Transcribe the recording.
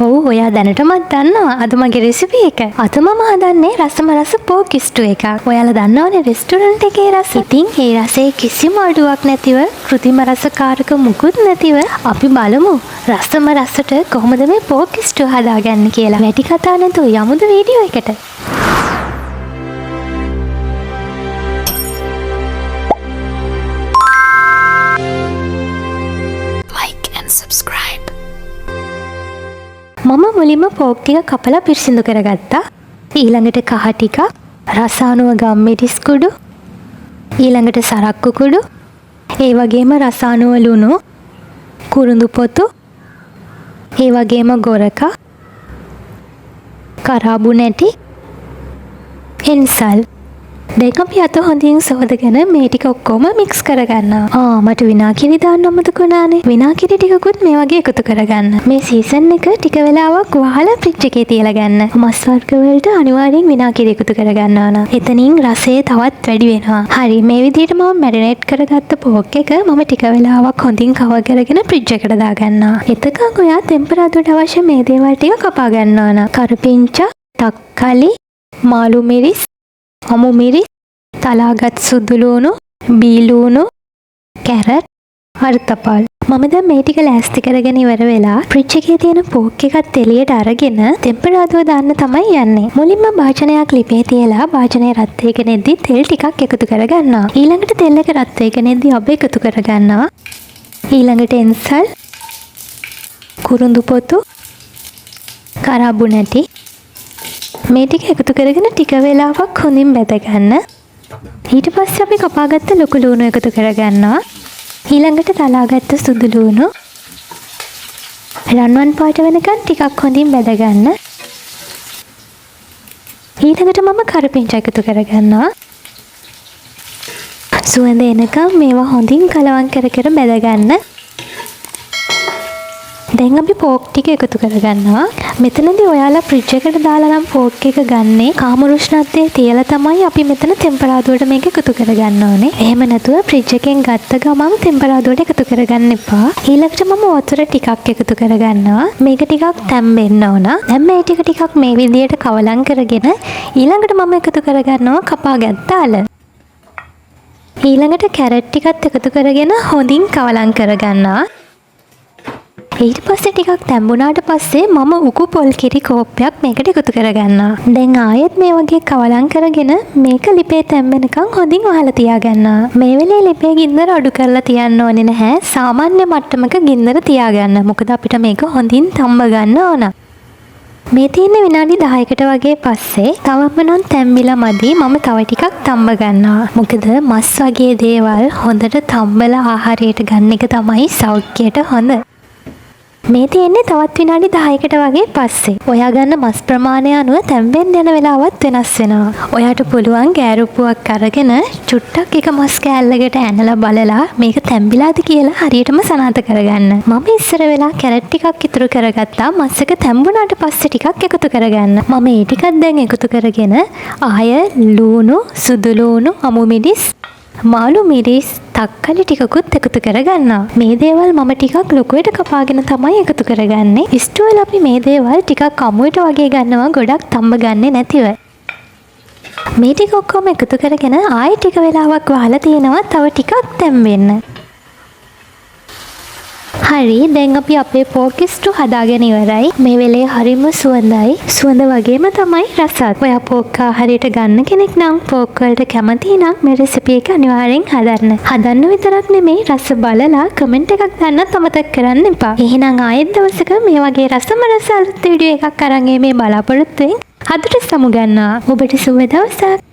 ඔව් ඔයා දැනටමත් දන්නවා අද මගේ රෙසිපි එක. අද මම හදන්නේ රසම රස පෝක් ස්ටූ එකක්. ඔයාලා දන්නවනේ රෙස්ටොරන්ට් එකේ රස. ඉතින් ඒ රසයේ කිසිම අඩුවක් නැතිව කෘතිම රසකාරක මුකුත් නැතිව අපි බලමු රසම රසට කොහොමද මේ පෝක් ස්ටූ හදාගන්නේ කියලා. වැඩි කතා නැතුව යමුද වීඩියෝ එකට. මම මුලින්ම පෝක් ටික කපලා පිරිසිදු කරගත්තා. ඊළඟට කහ ටික, රසානුව ගම්මිරිස් කුඩු, ඊළඟට සරක්කු කුඩු, ඒ වගේම රසානුව ලුණු, කුරුඳු පොතු, ඒ වගේම ගොරක, කරාබු නැටි, එන්සල්. දැන් අපි අත හොඳින් සෝදගෙන මේ ටික ඔක්කොම මික්ස් කරගන්නවා. මට විනාගිරි දාන්න අමතක වුණානේ. විනාගිරි ටිකකුත් මේ වගේ එකතු කරගන්න. මේ සීසන් එක ටික වෙලාවක් වහලා ෆ්‍රිජ් එකේ තියලා ගන්න. මස් වර්ග වලට අනිවාර්යෙන් විනාගිරි එකතු කරගන්න ඕන. එතනින් රසය තවත් වැඩි වෙනවා. හරි මේ විදිහට මම මැරිනේට් කරගත්ත පෝක් එක මම ටික වෙලාවක් හොඳින් කවර් කරගෙන ෆ්‍රිජ් එකට දාගන්නවා. එතකන් ඔයා ටෙම්පරාදුරට අවශ්‍ය මේ දේවල් ටික කපා ගන්න ඕන. කරපිංචා, තක්කලි, මාළු මිරිස්, අමු මිරිස්, තලාගත් සුදු ලුණු, බීලුණු, කැරට්, හර්තපල්. මම දැන් මේ ටික ලෑස්ති කරගෙන ඉවර වෙලා ෆ්‍රිජ් එකේ තියෙන පෝක් එකත් එළියට අරගෙන ටෙම්පරාදුව දාන්න තමයි යන්නේ. මුලින්ම භාජනයක් ලිපේ තියලා භාජනය රත් වෙගෙනදී තෙල් ටිකක් එකතු කරගන්නවා. ඊළඟට තෙල් එක රත් වෙගෙනදී අබ එකතු කරගන්නවා. ඊළඟට එන්සල්, කුරුඳු පොතු, කරාබු නැටි මේ ටික එකතු කරගෙන ටික වෙලාවක් හොඳින් බැද ගන්න. ඊට පස්සේ අපි කපාගත්ත ලොකු ලුණු එකතු කරගන්නවා. ඊළඟට තලාගත්ත සුදු ලුණු රන්වන් පාට වෙනකන් ටිකක් හොඳින් බැද ගන්න. ඊළඟට මම කරපිංචා එකතු කරගන්නවා. සුවඳ එනකම් මේවා හොඳින් කලවම් කර කර බැද ගන්න. දැන් අපි පෝක් ටික එකතු කරගන්නවා. මෙතනදී ඔයාලා ෆ්‍රිජ් එකට දාලා නම් පෝක් එක ගන්නේ කාමර උෂ්ණත්වයේ තියලා තමයි අපි මෙතන ටෙම්පරාදුරට මේක එකතු කරගන්න ඕනේ. එහෙම නැතුව ෆ්‍රිජ් එකෙන් ගත්ත ගමන් ටෙම්පරාදුරට එකතු කරගන්න එපා. ඊළඟට මම වතුර ටිකක් එකතු කරගන්නවා. මේක ටිකක් තැම්බෙන්න ඕන. දැන් මේ ටික මේ විදියට කවලම් කරගෙන ඊළඟට මම එකතු කරගන්නවා කපාගත්ත අල. ඊළඟට කැරට් ටිකත් එකතු කරගෙන හොඳින් කවලම් කරගන්නවා. ඊට පස්සේ ටිකක් තැම්බුණාට පස්සේ මම උකු පොල් කිරි කෝප්පයක් මේකට එකතු කරගන්නවා. දැන් ආයෙත් මේ වගේ කවලම් කරගෙන මේක ලිපේ තැම්බෙනකන් හොඳින් වහලා තියාගන්නවා. මේ වෙලේ ලිපේ ගින්දර අඩු කරලා තියන්න ඕනේ නැහැ. සාමාන්‍ය මට්ටමක ගින්දර තියාගන්න. මොකද අපිට මේක හොඳින් තම්බ ගන්න ඕන. මේ තියෙන විනාඩි 10කට වගේ පස්සේ තවම නම් තැම්බිලා මදි. මම තව ටිකක් තම්බ ගන්නවා. මොකද මස් වගේ දේවල් හොඳට තම්බලා ආහාරයට ගන්න එක තමයි සෞඛ්‍යයට හොඳ. මේ තියෙන්නේ තවත් විනාඩි 10කට වගේ පස්සේ. ඔයා ගන්න මස් ප්‍රමාණය අනුව තැම්බෙන්න යන වෙලාවත් වෙනස් වෙනවා. ඔයාට පුළුවන් ගෑරුප්පුවක් අරගෙන චුට්ටක් එක මස් කෑල්ලකට ඇනලා බලලා මේක තැම්බිලාද කියලා හරියටම සනාථ කරගන්න. මම ඉස්සර වෙලා කැරට් ටිකක් ඉතුරු කරගත්තා. මස් එක තැම්බුණාට පස්සේ ටිකක් එකතු කරගන්න. මම ඒ ටිකක් දැන් එකතු කරගෙන ආය ලුණු, සුදු ලුණු, අමු මිරිස්, මාළු මිරිස්, තක්කලි ටිකකුත් එකතු කරගන්නවා. මේ දේවල් මම ටිකක් ලොකුවට කපාගෙන තමයි එකතු කරගන්නේ. ස්ටූ වල අපි මේ දේවල් ටිකක් අමුයට වගේ ගන්නවා ගොඩක් තම්බ ගන්නේ නැතිව. මේ ටික ඔක්කොම එකතු කරගෙන ආයෙ ටික වෙලාවක් වහලා තියෙනවා තව ටිකක් තැම්බෙන්න. හරි දැන් අපි අපේ පෝක් ස්ටූ හදාගෙන ඉවරයි. මේ වෙලේ හරිම සුවඳයි. සුවඳ වගේම තමයි රසත්. ඔයා පෝක් ආහාරයට ගන්න කෙනෙක් නම් පෝක් වලට කැමති නම් මේ රෙසිපි එක අනිවාර්යෙන් හදන්න. හදන්න විතරක් නෙමෙයි රස බලලා කමෙන්ට් එකක් දාන්නත් අමතක කරන්න එපා. එහෙනම් ආයෙත් දවසක මේ වගේ රසම රස අලුත් වීඩියෝ එකක් අරන් මේ බලාපොරොත්තුෙන් හදට සමුගන්නවා. ඔබට සුබ දවසක්.